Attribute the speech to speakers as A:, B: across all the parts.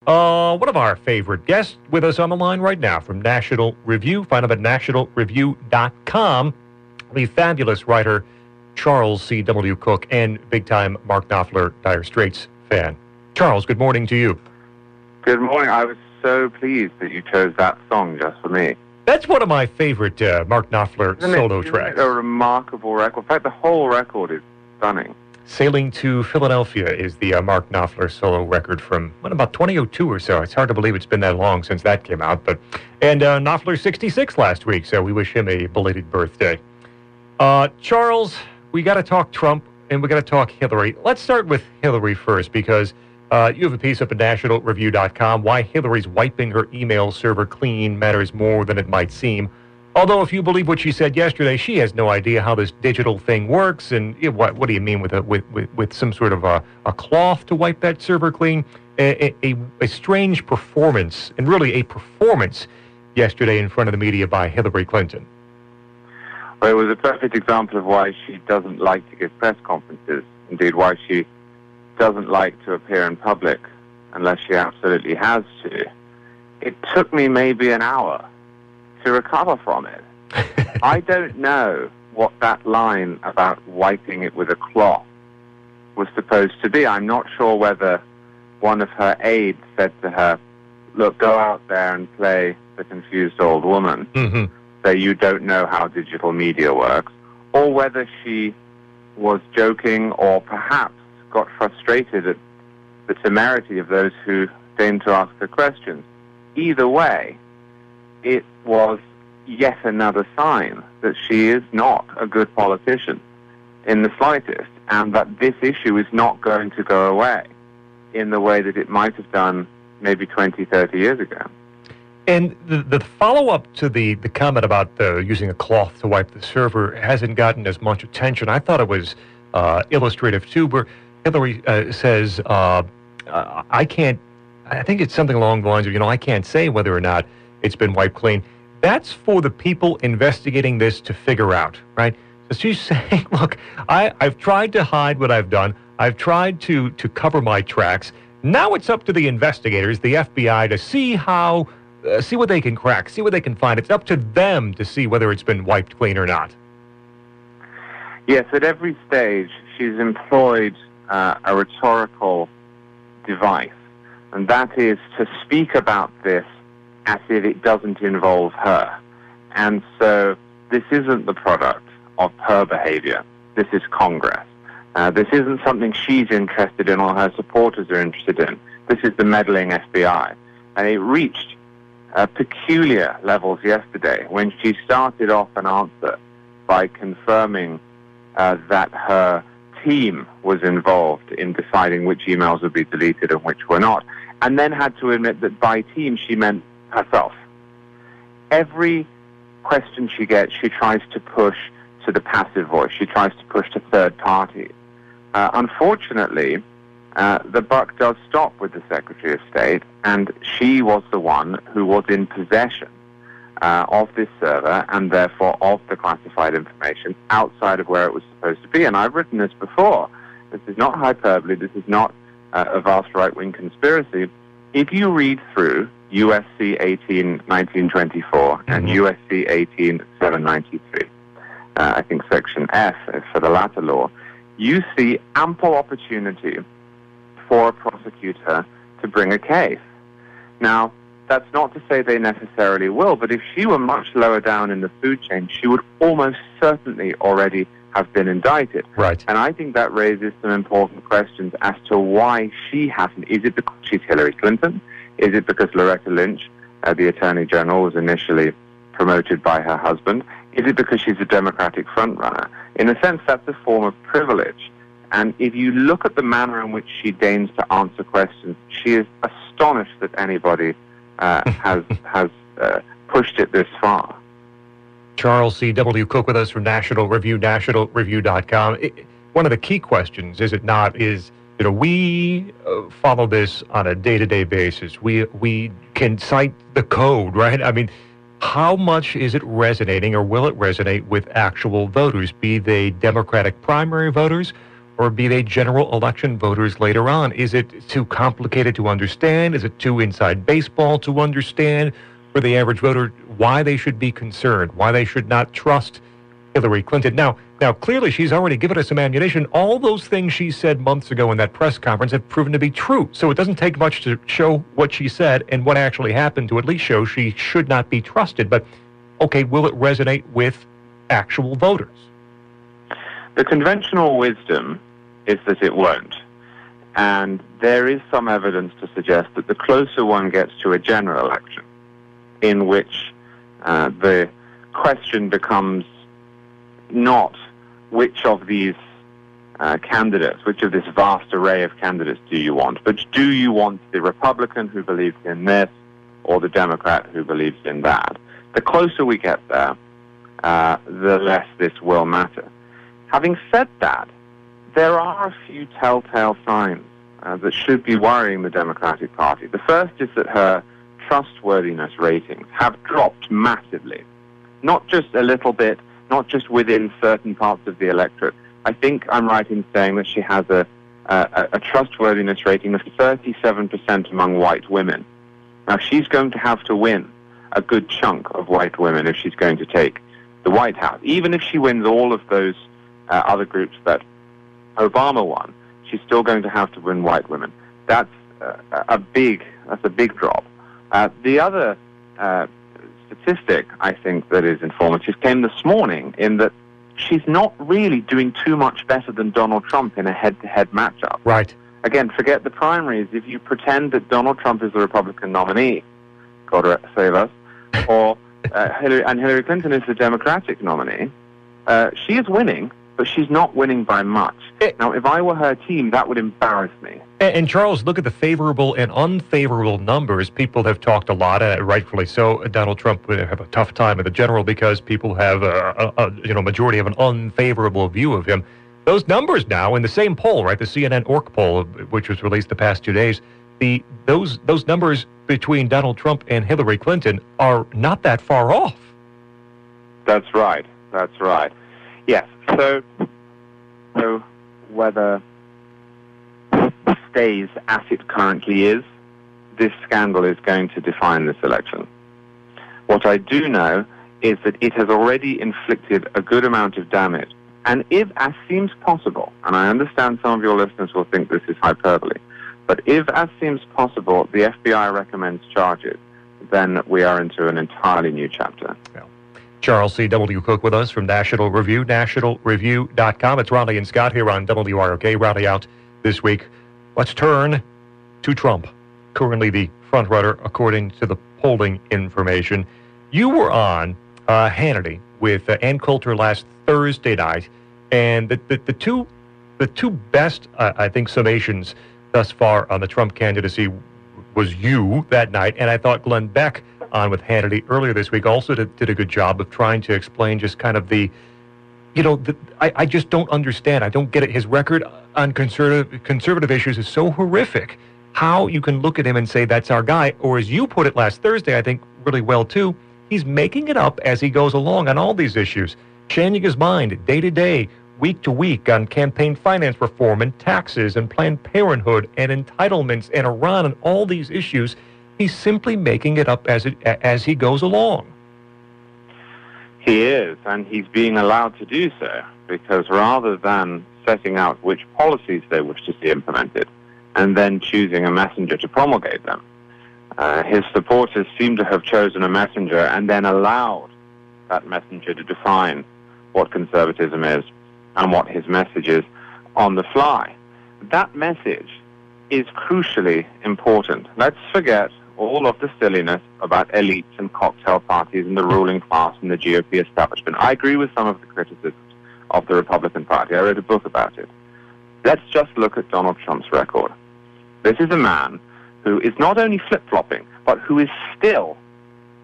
A: One of our favorite guests with us on the line right now from National Review. Find him at nationalreview.com. The fabulous writer Charles C.W. Cooke and big-time Mark Knopfler Dire Straits fan. Charles, good morning to you.
B: Good morning. I was so pleased that you chose that song just for me.
A: That's one of my favorite Mark Knopfler solo tracks.
B: Isn't it a remarkable record? In fact, the whole record is stunning.
A: Sailing to Philadelphia is the Mark Knopfler solo record from about 2002 or so. It's hard to believe it's been that long since that came out. And Knopfler's 66 last week, so we wish him a belated birthday. Charles, we got to talk Trump and we got to talk Hillary. Let's start with Hillary first, because you have a piece up at nationalreview.com, why Hillary's wiping her email server clean matters more than it might seem. Although, if you believe what she said yesterday, she has no idea how this digital thing works. And what do you mean with some sort of a cloth to wipe that server clean? A strange performance, and really a performance yesterday in front of the media by Hillary Clinton.
B: Well, it was a perfect example of why she doesn't like to give press conferences. Indeed, why she doesn't like to appear in public unless she absolutely has to. It took me maybe an hour to recover from it. I don't know what that line about wiping it with a cloth was supposed to be. I'm not sure whether one of her aides said to her, look, go out there and play the confused old woman, so you don't know how digital media works, or whether she was joking or perhaps got frustrated at the temerity of those who deigned to ask her questions. Either way, it was yet another sign that she is not a good politician in the slightest, and that this issue is not going to go away in the way that it might have done maybe 20, 30 years ago.
A: And the follow-up to the comment about using a cloth to wipe the server hasn't gotten as much attention. I thought it was illustrative, too, where Hillary says, I think it's something along the lines of, I can't say whether or not it's been wiped clean. That's for the people investigating this to figure out, right? So she's saying, look, I've tried to hide what I've done. I've tried to cover my tracks. Now it's up to the investigators, the FBI, to see what they can crack, see what they can find. It's up to them to see whether it's been wiped clean or not.
B: Yes, at every stage, she's employed a rhetorical device, and that is to speak about this as if it doesn't involve her. And so this isn't the product of her behavior. This is Congress. This isn't something she's interested in or her supporters are interested in. This is the meddling FBI. And it reached peculiar levels yesterday when she started off an answer by confirming that her team was involved in deciding which emails would be deleted and which were not, and then had to admit that by team she meant herself. Every question she gets, she tries to push to the passive voice. She tries to push to third parties. Unfortunately, the buck does stop with the Secretary of State, and she was the one who was in possession of this server and therefore of the classified information outside of where it was supposed to be. And I've written this before. This is not hyperbole. This is not a vast right-wing conspiracy. If you read through USC 18-1924 and USC 18-793, I think Section F is for the latter law, you see ample opportunity for a prosecutor to bring a case. Now, that's not to say they necessarily will, but if she were much lower down in the food chain, she would almost certainly already have been indicted.
A: Right.
B: And I think that raises some important questions as to why she hasn't. Is it because she's Hillary Clinton? Is it because Loretta Lynch, the Attorney General, was initially promoted by her husband? Is it because she's a Democratic frontrunner? In a sense, that's a form of privilege. And if you look at the manner in which she deigns to answer questions, she is astonished that anybody has pushed it this far.
A: Charles C.W. Cooke with us from National Review, nationalreview.com. One of the key questions, is it not, is, we follow this on a day-to-day basis. We can cite the code, right? I mean, how much is it resonating, or will it resonate with actual voters, be they Democratic primary voters or be they general election voters later on? Is it too complicated to understand? Is it too inside baseball to understand for the average voter why they should be concerned, why they should not trust Hillary Clinton? Now, clearly she's already given us some ammunition. All those things she said months ago in that press conference have proven to be true. So it doesn't take much to show what she said and what actually happened to at least show she should not be trusted. But, okay, will it resonate with actual voters?
B: The conventional wisdom is that it won't. And there is some evidence to suggest that the closer one gets to a general election, in which the question becomes not which of these candidates, which of this vast array of candidates do you want, but do you want the Republican who believes in this or the Democrat who believes in that? The closer we get there, the less this will matter. Having said that, there are a few telltale signs that should be worrying the Democratic Party. The first is that her trustworthiness ratings have dropped massively. Not just a little bit, not just within certain parts of the electorate. I think I'm right in saying that she has a trustworthiness rating of 37% among white women. Now, she's going to have to win a good chunk of white women if she's going to take the White House. Even if she wins all of those other groups that Obama won, she's still going to have to win white women. That's a big drop. The other statistic, I think, that is informative came this morning in that she's not really doing too much better than Donald Trump in a head-to-head matchup.
A: Right.
B: Again, forget the primaries. If you pretend that Donald Trump is the Republican nominee, God save us, or Hillary Clinton is the Democratic nominee, she is winning, but she's not winning by much. Now, if I were her team, that would embarrass me.
A: And Charles, look at the favorable and unfavorable numbers. People have talked a lot, rightfully so. Donald Trump would have a tough time in the general because people have a majority of an unfavorable view of him. Those numbers now in the same poll, right? The CNN Orc poll, which was released the past 2 days, those numbers between Donald Trump and Hillary Clinton are not that far off.
B: That's right. That's right. Yes. So whether stays as it currently is, this scandal is going to define this election. What I do know is that it has already inflicted a good amount of damage. And if, as seems possible, and I understand some of your listeners will think this is hyperbole, but if, as seems possible, the FBI recommends charges, then we are into an entirely new chapter.
A: Yeah. Charles C. W. Cooke with us from National Review, nationalreview.com. It's Riley and Scott here on WROK. Riley out this week. Let's turn to Trump, currently the front runner according to the polling information. You were on Hannity with Ann Coulter last Thursday night, and the two best, I think, summations thus far on the Trump candidacy was you that night, and I thought Glenn Beck on with Hannity earlier this week also did a good job of trying to explain just kind of I just don't understand. I don't get it. His record on conservative issues is so horrific. How you can look at him and say that's our guy, or as you put it last Thursday, I think really well too, he's making it up as he goes along on all these issues, changing his mind day to day, week to week on campaign finance reform and taxes and Planned Parenthood and entitlements and Iran and all these issues. He's simply making it up as he goes along.
B: He is, and he's being allowed to do so, because rather than setting out which policies they wish to see implemented and then choosing a messenger to promulgate them, his supporters seem to have chosen a messenger and then allowed that messenger to define what conservatism is and what his message is on the fly. That message is crucially important. Let's forget all of the silliness about elites and cocktail parties and the ruling class and the GOP establishment. I agree with some of the criticisms of the Republican Party. I wrote a book about it. Let's just look at Donald Trump's record. This is a man who is not only flip-flopping, but who is still,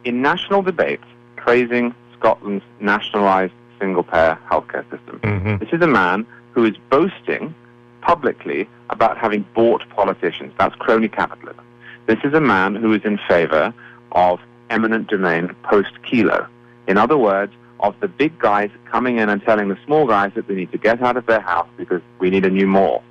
B: in national debates, praising Scotland's nationalized single-payer healthcare system. Mm-hmm. This is a man who is boasting publicly about having bought politicians. That's crony capitalism. This is a man who is in favor of eminent domain post-Kelo. In other words, of the big guys coming in and telling the small guys that they need to get out of their house because we need a new mall.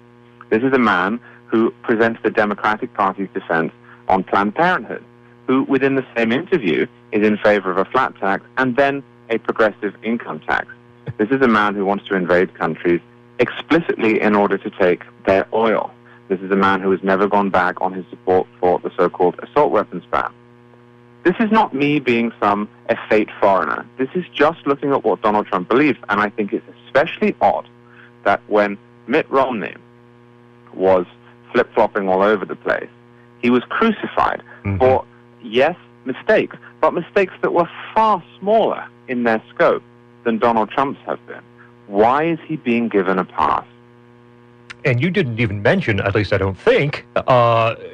B: This is a man who presents the Democratic Party's defense on Planned Parenthood, who, within the same interview, is in favor of a flat tax and then a progressive income tax. This is a man who wants to invade countries explicitly in order to take their oil. This is a man who has never gone back on his support for the so-called assault weapons ban. This is not me being some effete foreigner. This is just looking at what Donald Trump believes, and I think it's especially odd that when Mitt Romney was flip-flopping all over the place, he was crucified for, yes, mistakes, but mistakes that were far smaller in their scope than Donald Trump's have been. Why is he being given a pass?
A: And you didn't even mention, at least I don't think,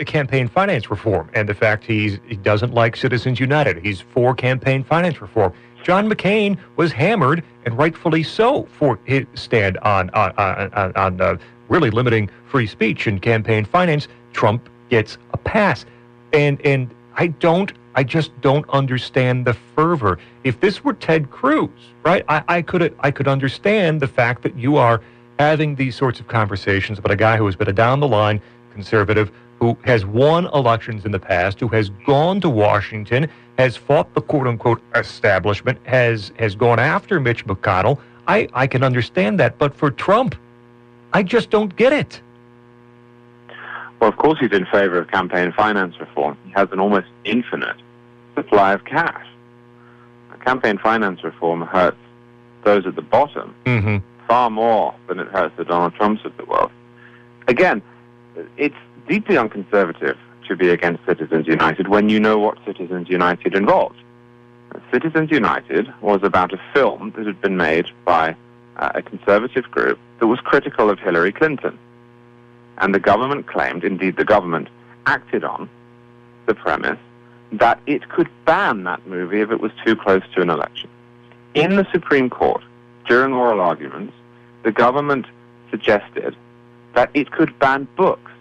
A: campaign finance reform and the fact he doesn't like Citizens United. He's for campaign finance reform. John McCain was hammered, and rightfully so, for his stand on really limiting free speech and campaign finance. Trump gets a pass, and I just don't understand the fervor. If this were Ted Cruz, right, I could understand the fact that you are having these sorts of conversations about a guy who has been a down-the-line conservative, who has won elections in the past, who has gone to Washington, has fought the quote-unquote establishment, has gone after Mitch McConnell. I can understand that, but for Trump, I just don't get it.
B: Well, of course he's in favor of campaign finance reform. He has an almost infinite supply of cash. Campaign finance reform hurts those at the bottom far more than it hurts the Donald Trumps of the world. Again, it's deeply unconservative to be against Citizens United when you know what Citizens United involved. Citizens United was about a film that had been made by a conservative group that was critical of Hillary Clinton. And the government claimed, indeed the government acted on, the premise that it could ban that movie if it was too close to an election. In the Supreme Court, during oral arguments, the government suggested that it could ban books.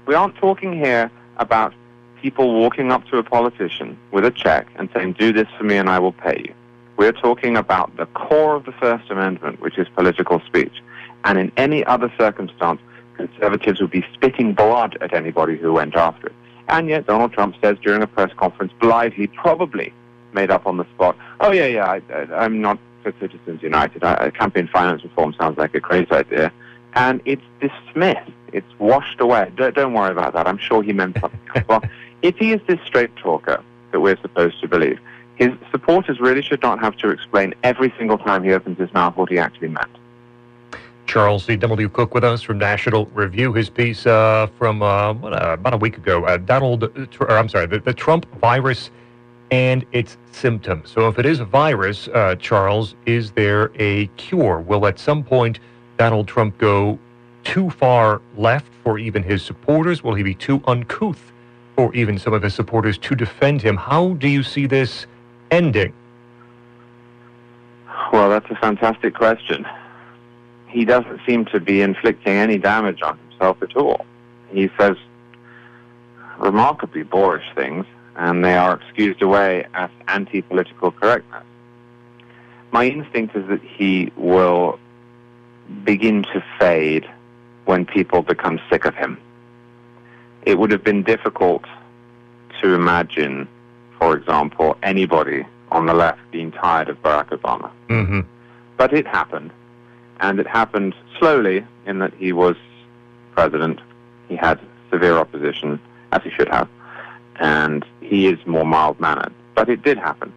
B: We aren't talking here about people walking up to a politician with a check and saying, do this for me and I will pay you. We're talking about the core of the First Amendment, which is political speech. And in any other circumstance, conservatives would be spitting blood at anybody who went after it. And yet Donald Trump says during a press conference, blithely, probably made up on the spot, I'm not for Citizens United. Campaign finance reform sounds like a great idea. And it's dismissed. It's washed away. Don't worry about that. I'm sure he meant something else. Well, if he is this straight talker that we're supposed to believe, his supporters really should not have to explain every single time he opens his mouth what he actually meant.
A: Charles C.W. Cooke with us from National Review. His piece from about a week ago, the Trump virus and its symptoms. So if it is a virus, Charles, is there a cure? Will at some point Donald Trump go too far left for even his supporters? Will he be too uncouth for even some of his supporters to defend him? How do you see this ending?
B: Well, that's a fantastic question. He doesn't seem to be inflicting any damage on himself at all. He says remarkably boorish things, and they are excused away as anti-political correctness. My instinct is that he will begin to fade when people become sick of him. It would have been difficult to imagine, for example, anybody on the left being tired of Barack Obama. But it happened. And it happened slowly in that he was president. He had severe opposition, as he should have. And he is more mild-mannered. But it did happen.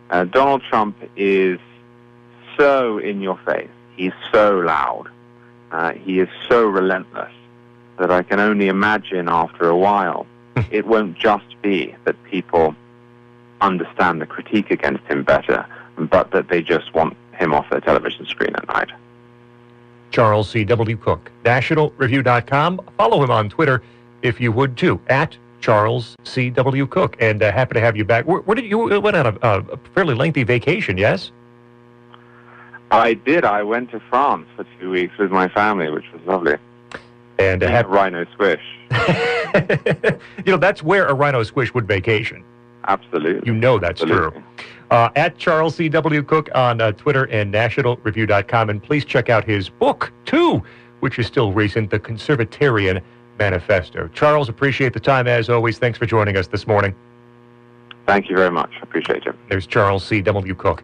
B: Donald Trump is so in your face. He's so loud. He is so relentless that I can only imagine after a while it won't just be that people understand the critique against him better, but that they just want him off their television screen at night.
A: Charles C.W. Cooke, nationalreview.com. Follow him on Twitter if you would too, at Charles C.W. Cooke. And happy to have you back. Where did you went on a fairly lengthy vacation, yes?
B: I did. I went to France for 2 weeks with my family, which was lovely.
A: And
B: a rhino squish.
A: That's where a rhino squish would vacation.
B: Absolutely.
A: You know that's true. At Charles C.W. Cooke on Twitter and nationalreview.com. And please check out his book, too, which is still recent, The Conservatarian Manifesto. Charles, appreciate the time as always. Thanks for joining us this morning.
B: Thank you very much. I appreciate it.
A: There's Charles C.W. Cooke.